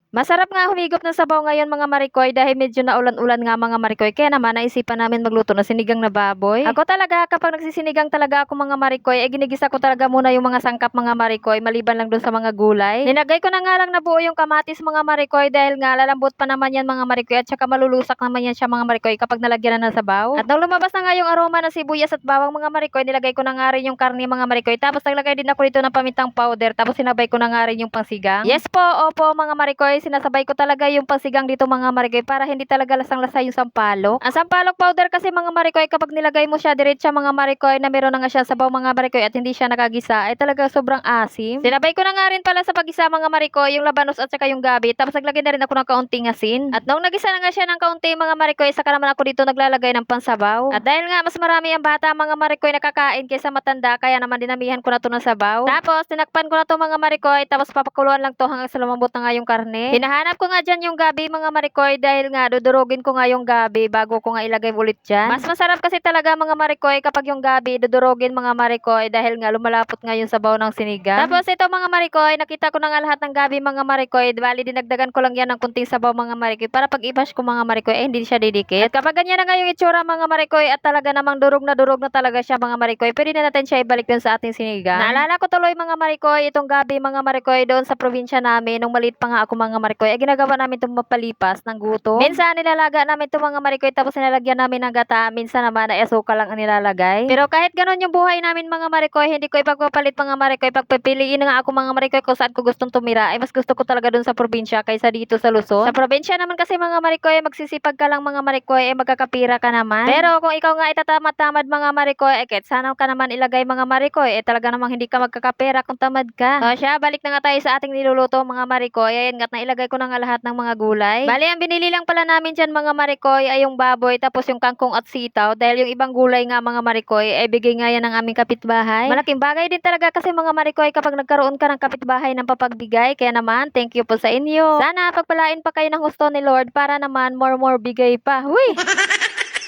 Masarap nga humigop ng sabaw ngayon mga marikoy dahil medyo naulan-ulan nga mga marikoy. Kaya naman naisipan namin magluto ng sinigang na baboy. Ako talaga kapag nagsisinigang talaga ako mga marikoy, ginigisa ko talaga muna yung mga sangkap mga marikoy maliban lang dun sa mga gulay. Ninagay ko na nga lang na buo yung kamatis mga marikoy dahil nga lalambot pa naman yan mga marikoy at saka malulusak naman yan siya mga marikoy kapag nalagyan na ng sabaw. At nung lumabas na nga yung aroma ng sibuyas at bawang mga marikoy, nilagay ko na nga rin yung karne mga marikoy. Tapos naglagay din ako dito ng pamintang powder tapos sinabay ko na nga rin yung pangsigang. Yes po, opo mga marikoy, sinasabay ko talaga yung pangsigang dito mga marikoy para hindi talaga lasang-lasa yung sampalok. Ang sampalok powder kasi mga marikoy kapag nilagay mo siya diretsa mga marikoy na meron na nga siya sabaw mga marikoy at hindi siya nakagisa ay talaga sobrang asim. Sinabay ko na nga rin pala sa pag-isa mga marikoy yung labanos at saka yung gabi tapos naglagay na rin ako ng kaunting asin. At nung nagisa na nga siya ng kaunti mga marikoy saka naman ako dito naglalagay ng pansabaw. At dahil nga mas marami ang bata mga marikoy nakakain kaysa matanda kaya naman dinamihan ko na to ng sabaw. Tapos tinakpan ko na to mga marikoy tapos papakuluan lang to hanggang sa lumambot na nga yung karne. Hinahanap ko nga dyan yung gabi mga marikoy dahil nga dudurugin ko nga yung gabi bago ko nga ilagay ulit dyan. Mas masarap kasi talaga mga marikoy kapag yung gabi dudurugin mga marikoy dahil nga lumalapot nga yung sabaw ng sinigang. Tapos ito mga marikoy, nakita ko na nga lahat ng gabi mga marikoy. Bali dinagdagan ko lang yan ng kunting sabaw mga marikoy para pag i-bash ko mga marikoy hindi siya didikit. At kapag ganyan na nga yung itsura mga marikoy at talaga namang durog na talaga siya mga marikoy, pwede na natin siya ibalik dun sa ating sinigang. Naalala ko tuloy mga marikoy, itong gabi mga marikoy doon sa probinsya namin nung maliit pa nga ako mga marikoy, ay ginagawa namin itong mapalipas ng gutom. Minsan nilalaga namin itong mga marikoy tapos nilalagyan namin ng gata, minsan naman ay asukal lang ang nilalagay. Pero kahit ganun yung buhay namin mga marikoy, hindi ko ipagpapalit mga marikoy. Pagpipiliin nga ako mga marikoy kung saan ko gustong tumira, ay mas gusto ko talaga doon sa probinsya kaysa dito sa Luzon. Sa probinsya naman kasi mga marikoy, magsisipag ka lang mga marikoy, ay magkakapira ka naman. Pero kung ikaw nga itatamad-tamad mga marikoy, ay kahit sana ka naman ilagay mga marikoy, eh talaga namang hindi ka magkakapera kung tamad ka. So siya, balik na nga tayo sa ating niluluto mga marikoy. Ayan nga't nailagay ko na nga lahat ng mga gulay. Bali, ang binili lang pala namin dyan mga marikoy ay yung baboy tapos yung kangkong at sitaw dahil yung ibang gulay nga mga marikoy ay bigay nga yan ng aming kapitbahay. Malaking bagay din talaga kasi mga marikoy kapag nagkaroon ka ng kapitbahay ng papagbigay. Kaya naman, thank you po sa inyo. Sana pagpalain pa kayo ng gusto ni Lord para naman more bigay pa. Huy!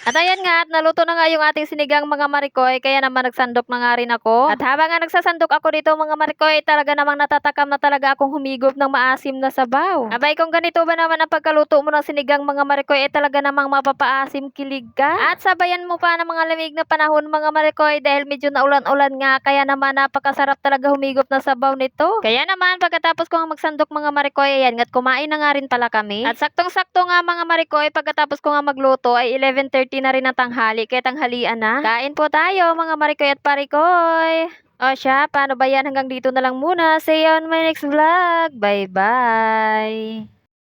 At ayan nga, at naluto na nga yung ating sinigang mga marikoy, kaya naman nagsandok na nga rin ako. At habang nga nagsasandok ako dito mga marikoy, talaga namang natatakam na talaga akong humigop ng maasim na sabaw. Abay kung ganito ba naman ang pagkaluto mo ng sinigang mga marikoy, talaga namang mapapaasim kilig ka. At sabayan mo pa ng mga lamig na panahon mga marikoy dahil medyo naulan-ulan nga, kaya naman napakasarap talaga humigop ng sabaw nito. Kaya naman pagkatapos ko nga magsandok mga marikoy, ayan nga't kumain na nga rin pala kami. At saktong-sakto nga mga marikoy, pagkatapos ko nga magluto ay 11:30 na rin ang tanghali, kaya tanghalian na. Kain po tayo mga marikoy at parikoy. O siya, paano ba yan? Hanggang dito na lang muna. See you on my next vlog. Bye-bye.